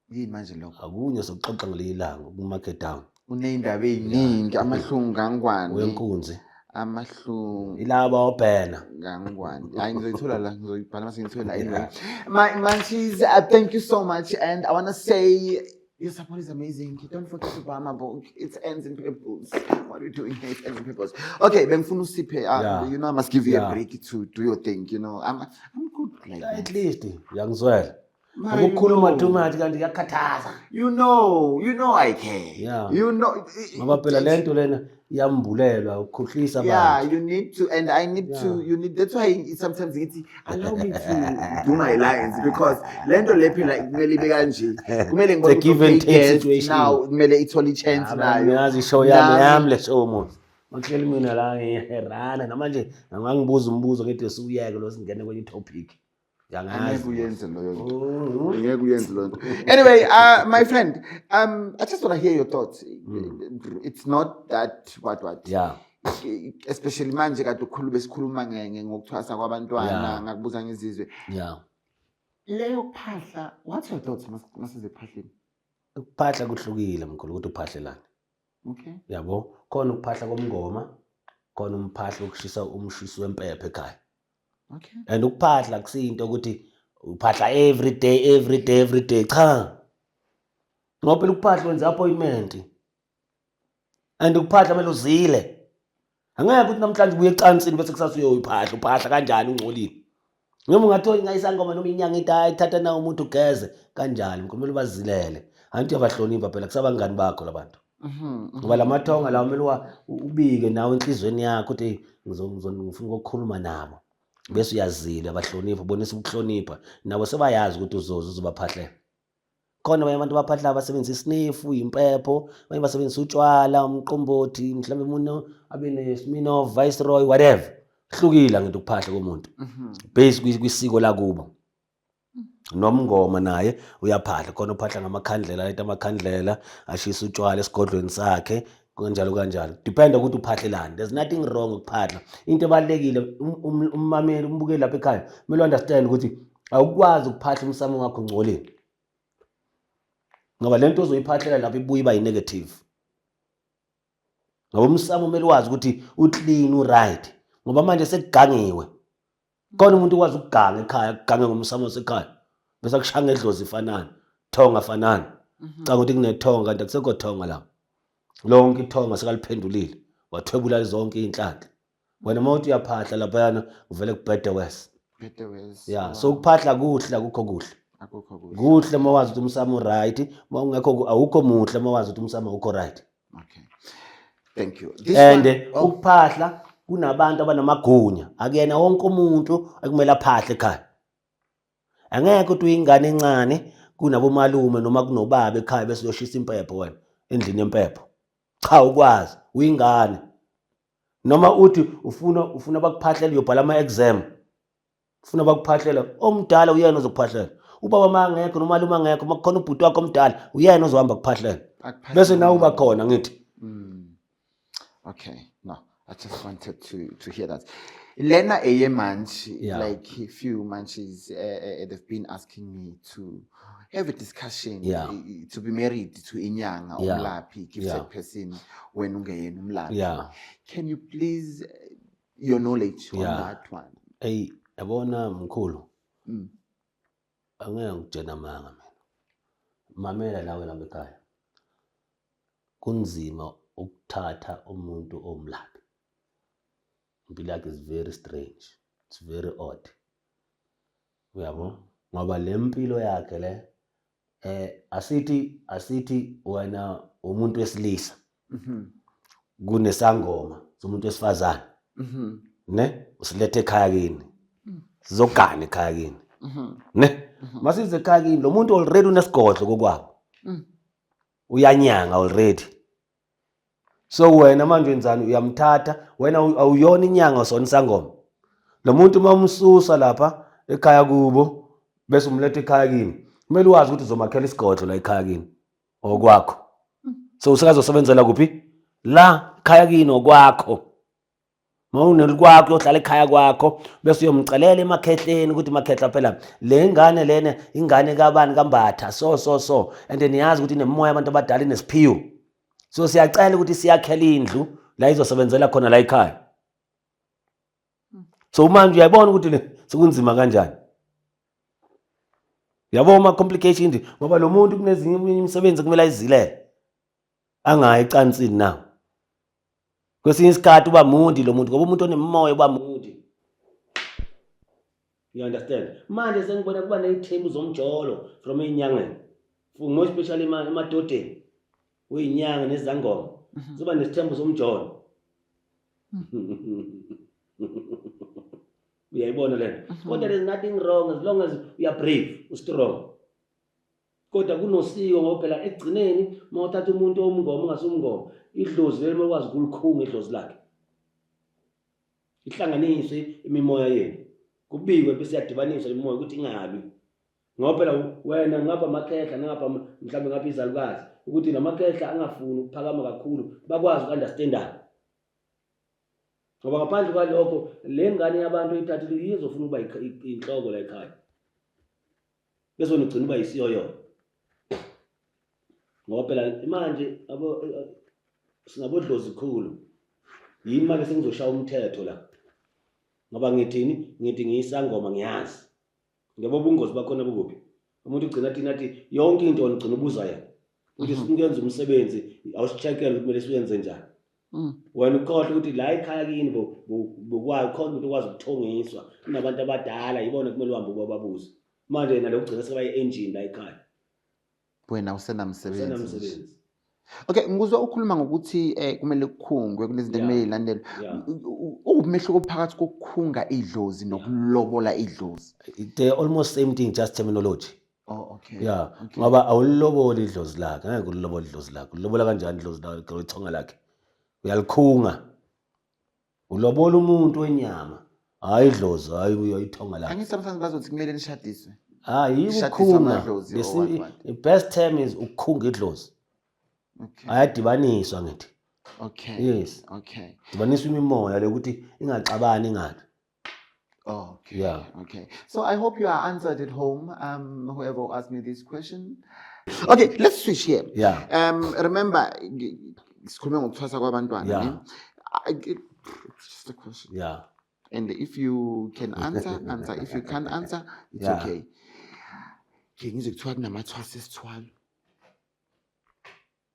[SPEAKER 2] Yini manje lokho?
[SPEAKER 1] Akunye sokuxoxa ngelilanga ku market down.
[SPEAKER 2] Uneindaba eziningi amahlungu angwane
[SPEAKER 1] wenkunzi.
[SPEAKER 2] Amahlungu.
[SPEAKER 1] Ilaba obhena.
[SPEAKER 2] Ngangwane. Hayi ngizoyithola la, ngizoyibhala mase ngithola anyway. My Munchies, thank you so much, and I want to say your support is amazing. Don't forget to buy my book. It ends in purpose. What are you doing here? It ends in purpose. Okay, bengifuna usiphe. You know I must give you a break to do your thing. You know I'm good like that.
[SPEAKER 1] At least yangizwela. Ukukhuluma too much kanti yakhathaza.
[SPEAKER 2] You know I care.
[SPEAKER 1] Yeah.
[SPEAKER 2] You know.
[SPEAKER 1] Ngoba phela lento lena iyambulelwa ukukhohlisa abantu.
[SPEAKER 2] Yeah, you need to, and I need to. You need. That's why sometimes it's allow me to do my lines because lento le phela kumele ibe kanje. Kumele ngibone
[SPEAKER 1] It's a give and take situation.
[SPEAKER 2] Now kumele ithole chance nayo.
[SPEAKER 1] Ngiyazi show yami le show mo. Makuhleli mina la ngiherana namanje ngangibuza umbuzo ngithi usuyeke lo singene kwenye topic.
[SPEAKER 2] Anyway, my friend, I just want to hear your thoughts. It's not that what.
[SPEAKER 1] Yeah.
[SPEAKER 2] Especially manje kade besikhuluma ngokuthwasa kwabantwana ngakubuza ngezizwe.
[SPEAKER 1] Yeah.
[SPEAKER 2] Leyo phahla, what's your thoughts masize phahleni?
[SPEAKER 1] Ukuphahla kuhlukile mkhulu ukuthi uphahlelalani.
[SPEAKER 2] Okay.
[SPEAKER 1] Yabo, khona ukuphahla komngoma, khona umphahla ukushisa umshiso wempepho ekhaya.
[SPEAKER 2] Okay.
[SPEAKER 1] And ukuphahla kusinto ukuthi uphahla every day cha. Ngoba phela ukuphahla wenza appointment. And ukuphahla kumele uzile. Angeke ukuthi namhlanje ubuye ecansini bese kusasa uyoyiphahla uphahla kanjani ungcolile. Noma ungathola ngayisangoma noma inyanga ithi ithatha na umuntu ugeze kanjani kumele bazilele. Anti yabahlonipha phela kusabangani bakho labantu. Ngoba lamathonga lawo kumele ubike nawe enhlizweni yakho ukuthi ngifuna ukukhuluma nabo. Bese uyazile abahlonipha bonisa ukuhlonipha nabo sebayazi ukuthi uzobaphahlela. Khona abanye abantu baphahla basebenzisa isnifu, impepho, abanye basebenzisa utshwala, umqombothi, mhlawumbe umuntu abe neSmirnoff, Viceroy, whatever. Hlukile ngithi ukuphahla komuntu. Based kwisiko la kubo. Nomngoma naye uyaphahla khona uphahla ngamakhandlela letha amakhandlela ashisa utshwala esigodlweni sakhe kanjalo. Depend ukuthi uphahlelani. There's nothing wrong ukuphahla. Into ebalekile ummameli umbukeli lapha ekhaya kumele understand ukuthi awukwazi ukuphahla umsamo wakho ungcolile. Ngoba lento ozoyiphahlela lapha ibuye iba negative. Ngoba umsamo kumele wazi ukuthi uclean right. Ngoba manje sekugangiwe. Khona umuntu ukwazi ukuganga ekhaya, kugange ngomsamo wasekhaya. Bese kushanga edlozi ifanana, thonga fanana. Cha ukuthi kunethonga kanti akusekho thonga la. Lonke ithonga sekaliphendulile. Wathwebula zonke inhlanhla. Wena mawuthi uyaphahla lapha yana uvele kubhede wes. Yeah, so ukuphahla kuhle akukho kuhle. Kuhle mawazi ukuthi umsamo right, mawungekho awukho muhle mawazi ukuthi umsamo ukho right.
[SPEAKER 2] Okay. Thank you.
[SPEAKER 1] And ukuphahla kunabantu abanamagunya. Akuyena wonke umuntu ekumele aphahle ekhaya. Angeke ukuthi uyingane encane kunabo malume noma kunobaba ekhaya bese uyoshisa impepho wena endlini yempepho. Cha ukwazi uyingane. Noma uthi ufuna bakuphahlela uyobhala ama-exam. Ufuna bakuphahlela omdala uyena ozokuphahlela. Ubaba mangekho noma malume angekho makukhona ubhuti wakho omdala uyena ozohamba kuphahlela. Bese nawe uba khona ngithi.
[SPEAKER 2] Okay. No, I just wanted to hear that. Lena eye manchi, like a few manches, they've been asking me to have a discussion to be married to inyanga umlapi, gifted person when ungayena umlapi. Can you please your knowledge on that one?
[SPEAKER 1] Hey, yabona mkhulu. Angeke ngitshena manga mina. Mamela lawe lapha ekhaya. Kunzima ukuthatha umuntu omlapi. Impilo yakhe is very strange. It's very odd. Uyabo? Ngoba le mpilo yakhe le asithi wena umuntu wesilisa. Kunesangoma somuntu wesifazane. Ne? Usilethe ekhaya kini. Sizogana ekhaya kini. Ne? Masize ekhaya kini lo muntu already unesigodlo kokwabo. Uyanyanga already. So wena manje wenzani uyamthatha wena awuyona inyanga sona isangoma. Lo muntu mamsusa lapha ekhaya kubo bese umlethe ekhaya kini. Kumele wazi ukuthi uzomakhela isigodlo la ekhaya kini okwakho. So usakazosebenzela kuphi? La ekhaya kini okwakho. Mawunelikwakho uyohlala ekhaya kwakho bese uyomcelela emakhehleni ukuthi makhehla phela le ngane lena ingane kabani kambatha so and then niyazi ukuthi nemoya abantu abadala inesiphiwo. So siyacela ukuthi siyakhela indlu la izosebenzela khona la ekhaya. So manje uyayibona ukuthi le sekunzima kanjani. Yabo ama complications ngoba lo muntu kunezinye imisebenzi kumele ayizilele. Angayi ecansini nawo. Kwesinye isikhathi uba mundi lo muntu ngoba umuntu onemoya uba mundi. You understand? Manje sengibona kuba nezithembu zomjolo from einyangeni. More especially emadodeni. Uyinyanga nezangoma. Kuba nesithembu somjolo. Uyayibona lento. Kodwa there's nothing wrong as long as you are brave, strong. Kodwa kunosiko ngoba phela egcineni mawuthatha umuntu omngoma ungasumngoma, idlozi leli makwazi ukulikhunga idlozi lakhe. Ihlanganiswe imimoya yenu. Kubikwe bese yadibaniswa imimoya ukuthi ingabi. Ngoba phela wena ngapha amakhehla ngapha mhlawumbe ngapha izalukazi ukuthi namakhehla angafuni ukuphakama kakhulu bakwazi ukunderstandana. Ngoba ngaphandle kwalokho le ngane yabantu oyithathile izofuna ukuba inhloko la ekhaya. Bese wena ugcina uba yisiyo yona. Ngoba phela manje singabodlozi khulu. Yimi manje sengizoshaya umthetho la. Ngoba ngithini? Ngithi ngiyisangoma ngiyazi. Ngoba ubungozi bakhona bukuphi? Umuntu ugcina athi yonke into ugcina ubuza yena. Uthi singenza umsebenzi awusicheckele ukuthi kumele siyenze njani. Wena ukhohle ukuthi la ekhaya kini bokwazi khona umuntu okwazi ukuthongiswa kunabantu abadala yibona kumele uhambe ubabuze. Manje yena lo ugcina seba i-engine la ekhaya.
[SPEAKER 2] Wena usenamsebenzi.
[SPEAKER 1] Senamsebenzi.
[SPEAKER 2] Okay, ngizwe ukhuluma ngokuthi kumele kukhungwe kunezinto kumele ilandelwe. Umehluko phakathi kokukhunga idlozi nokulobola idlozi.
[SPEAKER 1] They almost same thing, just terminology.
[SPEAKER 2] Oh, okay.
[SPEAKER 1] Yeah. Ngoba awuliloboli idlozi lakhe, ngeke ulilobola idlozi lakhe. Ulilobola kanjani idlozi lakhe ngithonga lakhe? Uyalikhunga. Ulobola umuntu wenyama, hayi idlozi, hayi uyayithonga lakhe.
[SPEAKER 2] Angithi sometimes bazothi kumele nishadiswe.
[SPEAKER 1] Hayi ukukhunga. The best term is ukukhunga idlozi.
[SPEAKER 2] Okay.
[SPEAKER 1] Ayadibaniswa ngithi.
[SPEAKER 2] Okay.
[SPEAKER 1] Yes.
[SPEAKER 2] Okay.
[SPEAKER 1] Dibaniswa imimoya lokuthi ingaxabani ingani.
[SPEAKER 2] Oh, okay.
[SPEAKER 1] Yeah.
[SPEAKER 2] Okay. So I hope you are answered at home. Whoever asked me this question. Okay, let's switch here.
[SPEAKER 1] Yeah.
[SPEAKER 2] Remember, sikhulume ngokuthwasa kwabantwana.
[SPEAKER 1] Yeah.
[SPEAKER 2] Just a question.
[SPEAKER 1] Yeah.
[SPEAKER 2] And if you can answer, answer. If you can't answer, it's
[SPEAKER 1] Yeah.
[SPEAKER 2] okay. Ke ngizwe kuthiwa kunamathwasa esithwalo.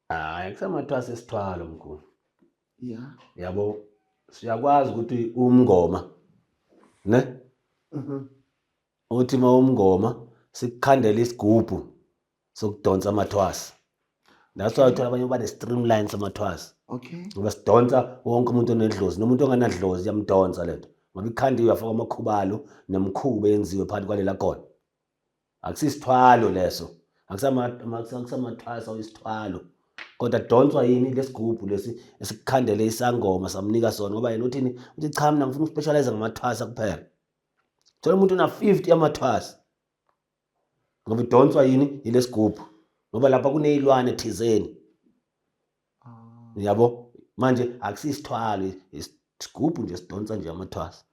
[SPEAKER 1] Hayi kusamathwasa esithwalo mkhulu.
[SPEAKER 2] Yeah.
[SPEAKER 1] Yabo siyakwazi ukuthi umngoma ne? Uthi mawumngoma sikukhandela isigubhu sokudonsa amathwasa. That's why uthola abanye bane streamline samathwasa.
[SPEAKER 2] Okay.
[SPEAKER 1] Ngoba sidonsa wonke umuntu onedlozi nomuntu onganadlozi yamdonsa lento. Ngoba ikhandiwe yafaka amakhubalo nemikhuba yenziwe phakathi kwalela khona. Akusisithwalo leso. Akusamathwasa oyisithwalo. Kodwa donswa yini lesigubhu lesi esikukhandele isangoma samnika sona ngoba yena uthini uthi cha mina ngifuna ukuspecialize ngamathwasa kuphela. Thola umuntu una 50 yamathwasa. Ngoba idonswa yini yilesigubhu. Ngoba lapha kunezilwane thizeni. Yabo manje akusisithwalo isigubhu nje sidonsa nje amathwasa.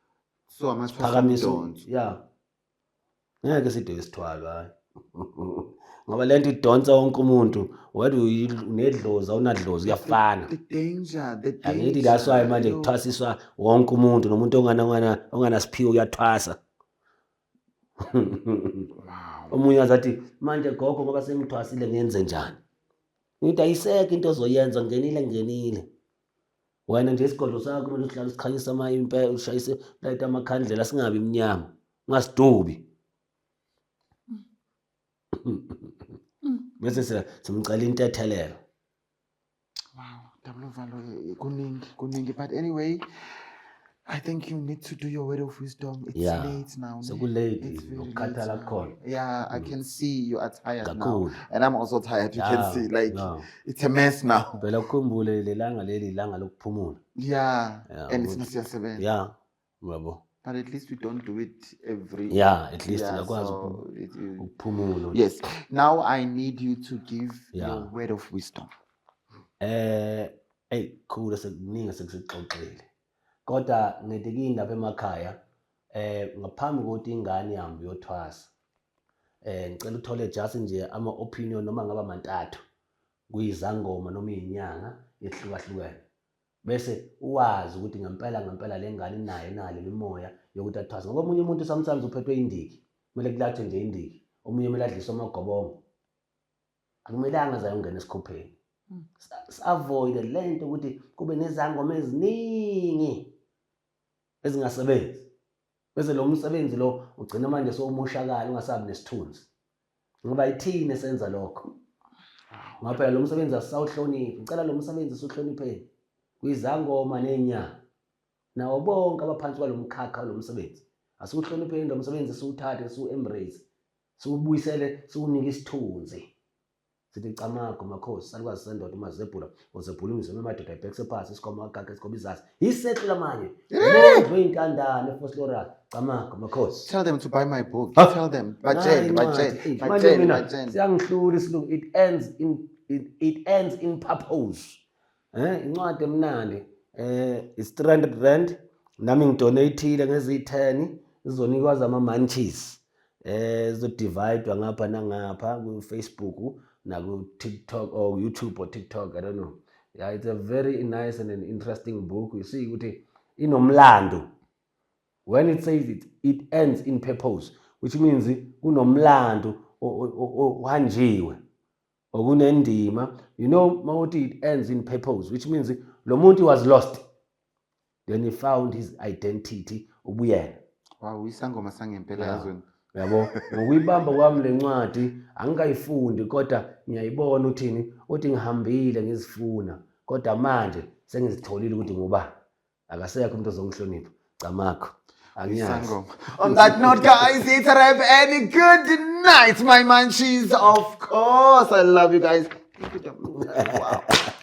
[SPEAKER 2] So amathwasa.
[SPEAKER 1] Yeah. Ngeke sido isithwalo hayi. Ngoba lento idonsa wonke umuntu whether unedlozi awunadlozi uyafana.
[SPEAKER 2] The danger.
[SPEAKER 1] Angithi that's why manje kuthwasiswa wonke umuntu nomuntu onganasiphiwo uyathwasa. Omunye azathi manje gogo ngoba sengithwasile ngenze njani? Ngithi ayiseke into ozoyenza ngenile. Wena nje isigodlo sakho kumele uhlale usikhanyisa impela ushayise light amakhandlela singabi iminyama. Ungasidubi. Bese simcela intethelelo.
[SPEAKER 2] Wow, double value kuningi. But anyway, I think you need to do your word of wisdom. It's late now.
[SPEAKER 1] So good late.
[SPEAKER 2] It's very
[SPEAKER 1] Ukhathala
[SPEAKER 2] late now.
[SPEAKER 1] khona.
[SPEAKER 2] Yeah, I can see you are tired now.
[SPEAKER 1] Kakhulu.
[SPEAKER 2] And I'm also tired. You can see, like,
[SPEAKER 1] no.
[SPEAKER 2] It's a mess now.
[SPEAKER 1] Phela ukukhumbule lelanga lokuphumula.
[SPEAKER 2] Yeah,
[SPEAKER 1] Yeah,
[SPEAKER 2] and it's
[SPEAKER 1] good.
[SPEAKER 2] not 7.
[SPEAKER 1] Yeah. Yabo.
[SPEAKER 2] But at least we don't do it every.
[SPEAKER 1] Yeah, at least
[SPEAKER 2] Yeah,
[SPEAKER 1] uyakwazi
[SPEAKER 2] so
[SPEAKER 1] ukuphumula.
[SPEAKER 2] yes. Now I need you to give
[SPEAKER 1] Yeah.
[SPEAKER 2] your word of wisdom.
[SPEAKER 1] Cool sekuningi sekusixoxile. Kodwa ngithi kindaba emakhaya ngaphambi kokuthi ingane ihambe yothwasa. Ngicela uthole just nje ama opinion noma ngaba amantathu kuyizangoma noma izinyanga ehlukahlukene. bese uwazi ukuthi ngempela le ngane inayo nalo limoya yokuthi athwase. Ngoba omunye umuntu sometimes uphethwe indiki, kumele kulathwe nje indiki, omunye kumele adliswe amagobongo, akumelanga aze ayongena esikhupheni. Avoid lento ukuthi kube nezangoma eziningi ezingasebenzi, bese lo msebenzi lo ugcina manje sowumoshakala, ungasabi nesithunzi. Ngoba ithini esenza lokho? Ngoba phela lo msebenzi asisawuhloniphi. Ngicela lo msebenzi sihlonipheni kwizangoma nenyanga nawo bonke abaphansi kwalo mkhakha lo msebenzi. Asiwuhlonipheni lo msebenzi, siwuthathe, siwu-embrace, siwubuyisele, siwunike isithunzi. Sithi Camagu makhosi, salukwazi sendoda umazebhula, uzebhula umzimba emadoda ibhekise phasi, isikoma agaga isikoma izazi. Yisethu manje. Bonke oyintandane eFosloras, Camagu makhosi.
[SPEAKER 2] Tell them to buy my book.
[SPEAKER 1] Huh?
[SPEAKER 2] Tell them.
[SPEAKER 1] Manje mina siyangihlula isiLungu, it ends in purpose. Incwadi emnandi, it's 300 rand, nami ngidonatile ngezi-10 zizonikwa ama-munchies. Zizodividwa ngapha nangapha ku-Facebook na ku-TikTok or YouTube or TikTok, I don't know. Yeah, it's a very nice and an interesting book. You see ukuthi inomlando. When it says it ends in purpose, which means kunomlando ohanjiwe okunendima. You know, mawuthi it ends in purpose, which means lo muntu was lost, then he found his identity ubuyena.
[SPEAKER 2] Wow, isangoma sangempela yazweni.
[SPEAKER 1] Yabo, ngokuyibamba kwami le ncwadi angikayifundi kodwa ngiyayibona uthini, uthi ngihambile ngizifuna kodwa manje sengizitholile ukuthi ngoba akasekho umuntu ozongihlonipha. Camagu.
[SPEAKER 2] Sangoma. On that note, guys, it's a wrap and good night, my munchies. Of course, I love you guys. Wow.